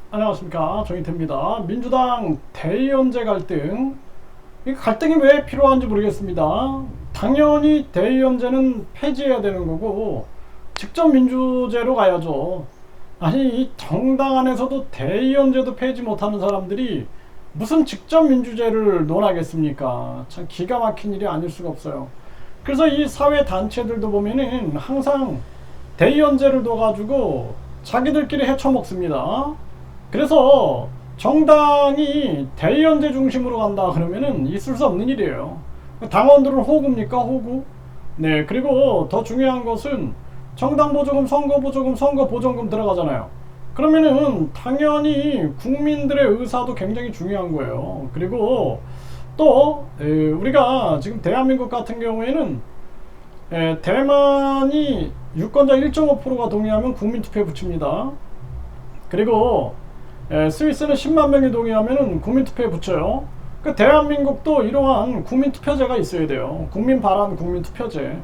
안녕하십니까, 정의태입니다. 민주당 대의원제 갈등, 이 갈등이 왜 필요한지 모르겠습니다. 당연히 대의원제는 폐지해야 되는 거고 직접 민주제로 가야죠. 아니, 이 정당 안에서도 대의원제도 폐지 못하는 사람들이 무슨 직접 민주제를 논하겠습니까? 참 기가 막힌 일이 아닐 수가 없어요. 그래서 이 사회 단체들도 보면은 항상 대의원제를 둬가지고 자기들끼리 헤쳐먹습니다. 그래서 정당이 대의원제 중심으로 간다 그러면은 있을 수 없는 일이에요. 당원들은 호구입니까? 호구. 네, 그리고 더 중요한 것은 정당 보조금, 선거 보조금, 선거 보전금 들어가잖아요. 그러면은 당연히 국민들의 의사도 굉장히 중요한 거예요. 그리고 또 우리가 지금 대한민국 같은 경우에는 대만이 유권자 1.5%가 동의하면 국민투표에 붙입니다. 그리고 스위스는 10만 명이 동의하면 국민투표에 붙여요. 그 대한민국도 이러한 국민투표제가 있어야 돼요. 국민발안 국민투표제.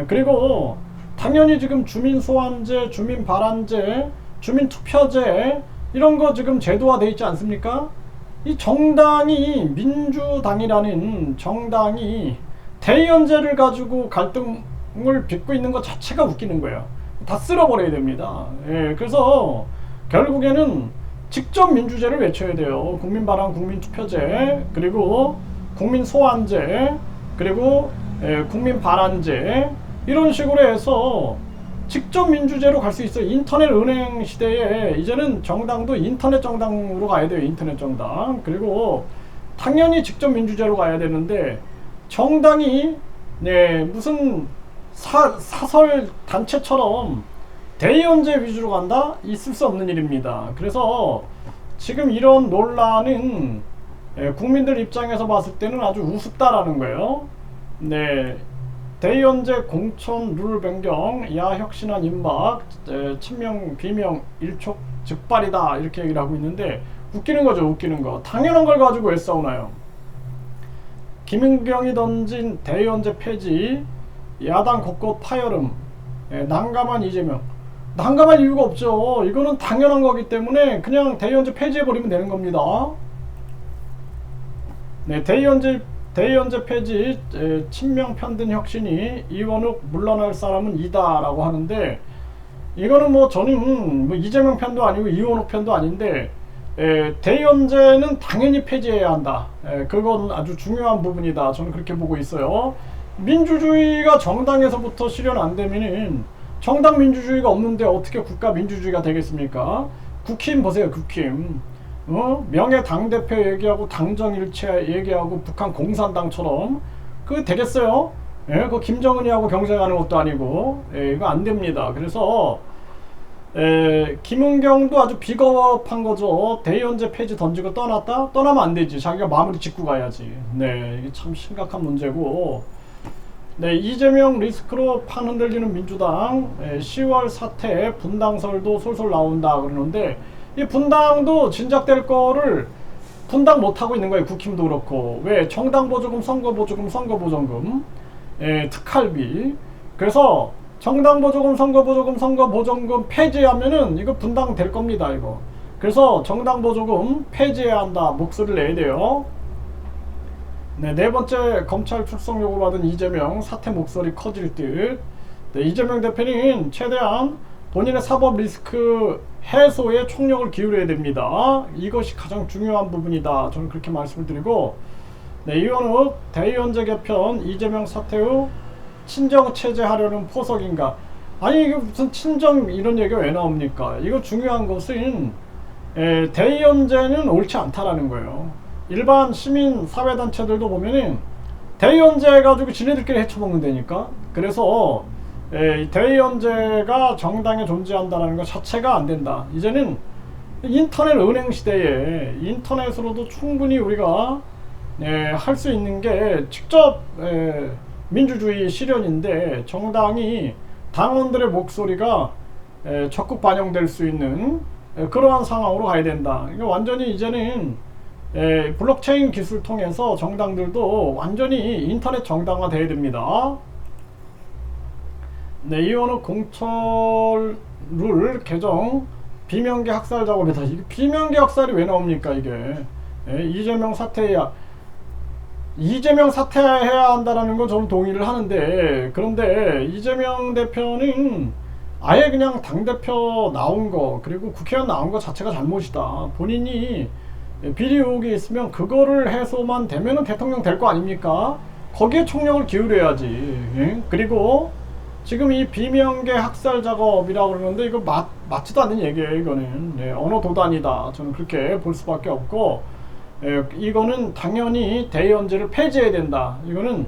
그리고 당연히 지금 주민소환제, 주민발안제, 주민투표제 이런 거 지금 제도화돼 있지 않습니까? 이 정당이, 민주당이라는 정당이 대의원제를 가지고 갈등을 빚고 있는 것 자체가 웃기는 거예요. 다 쓸어버려야 됩니다. 그래서 결국에는 직접 민주제를 외쳐야 돼요. 국민발안 국민투표제, 그리고 국민소환제, 그리고 국민발안제, 이런 식으로 해서 직접 민주제로 갈 수 있어요. 인터넷 은행 시대에 이제는 정당도 인터넷 정당으로 가야 돼요. 인터넷 정당. 그리고 당연히 직접 민주제로 가야 되는데 정당이 무슨 사설 단체처럼 대의원제 위주로 간다? 있을 수 없는 일입니다. 그래서 지금 이런 논란은 국민들 입장에서 봤을 때는 아주 우습다라는 거예요. 네, 대의원제 공천 룰 변경, 야혁신안 임박, 친명 비명 일촉즉발이다 이렇게 얘기를 하고 있는데 웃기는 거죠. 웃기는 거. 당연한 걸 가지고 왜 싸우나요? 김은경이 던진 대의원제 폐지, 야당 곳곳 파열음, 난감한 이재명. 난감할 이유가 없죠. 이거는 당연한 거기 때문에 그냥 대의원제 폐지해버리면 되는 겁니다. 네, 대의원제 폐지, 친명 편든 혁신이 이원욱 물러날 사람은 이다라고 하는데, 이거는 뭐 저는 뭐 이재명 편도 아니고 이원욱 편도 아닌데, 대의원제는 당연히 폐지해야 한다. 그건 아주 중요한 부분이다. 저는 그렇게 보고 있어요. 민주주의가 정당에서부터 실현 안 되면은 정당 민주주의가 없는데 어떻게 국가 민주주의가 되겠습니까? 국힘 보세요. 국힘. 명예 당대표 얘기하고 당정일체 얘기하고 북한 공산당처럼 그거 되겠어요? 그 김정은이하고 경쟁하는 것도 아니고 이거 안 됩니다. 그래서 김은경도 아주 비겁한 거죠. 대의원제 폐지 던지고 떠났다? 떠나면 안 되지. 자기가 마무리 짓고 가야지. 네, 이게 참 심각한 문제고. 네, 이재명 리스크로 판 흔들리는 민주당, 10월 사태 분당설도 솔솔 나온다 그러는데 이 분당도 진작될 거를 분당 못하고 있는 거예요. 국힘도 그렇고. 왜? 정당 보조금, 선거 보조금, 선거 보전금, 특할비. 그래서 정당 보조금, 선거 보조금, 선거 보전금 폐지하면은 이거 분당 될 겁니다. 이거. 그래서 정당 보조금 폐지해야 한다. 목소리를 내야 돼요. 네, 네 번째, 검찰 출석 요구받은 이재명 사퇴 목소리 커질 듯. 네, 이재명 대표는 최대한 본인의 사법 리스크 해소에 총력을 기울여야 됩니다. 이것이 가장 중요한 부분이다. 저는 그렇게 말씀을 드리고, 네, 이원욱 대의원제 개편 이재명 사퇴 후 친정 체제하려는 포석인가? 아니, 이게 무슨 친정 이런 얘기가 왜 나옵니까? 이거 중요한 것은 대의원제는 옳지 않다라는 거예요. 일반 시민 사회단체들도 보면은 대의원제 가지고 지네들끼리 헤쳐먹는다니까. 그래서 대의원제가 정당에 존재한다는 것 자체가 안 된다. 이제는 인터넷 은행 시대에 인터넷으로도 충분히 우리가 할 수 있는 게 직접 민주주의 실현인데 정당이 당원들의 목소리가 적극 반영될 수 있는 그러한 상황으로 가야 된다. 이게 완전히 이제는 블록체인 기술 통해서 정당들도 완전히 인터넷 정당화 돼야 됩니다. 네, 이원욱 공천 룰 개정 비명계 학살 작업이다. 이게 비명계 학살이 왜 나옵니까 이게? 예, 이재명 사퇴해야 한다라는 건 저는 동의를 하는데, 그런데 이재명 대표는 아예 그냥 당대표 나온 거, 그리고 국회의원 나온 거 자체가 잘못이다. 본인이 비리 의혹이 있으면 그거를 해소만 되면은 대통령 될 거 아닙니까? 거기에 총력을 기울여야지. 예? 그리고 지금 이 비명계 학살 작업이라고 그러는데 이거 맞지도 않는 얘기예요. 이거는 언어 도단이다. 저는 그렇게 볼 수밖에 없고, 이거는 당연히 대의원제를 폐지해야 된다. 이거는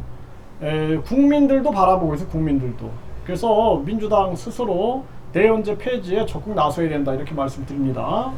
국민들도 바라보고 있어요. 국민들도. 그래서 민주당 스스로 대의원제 폐지에 적극 나서야 된다. 이렇게 말씀드립니다.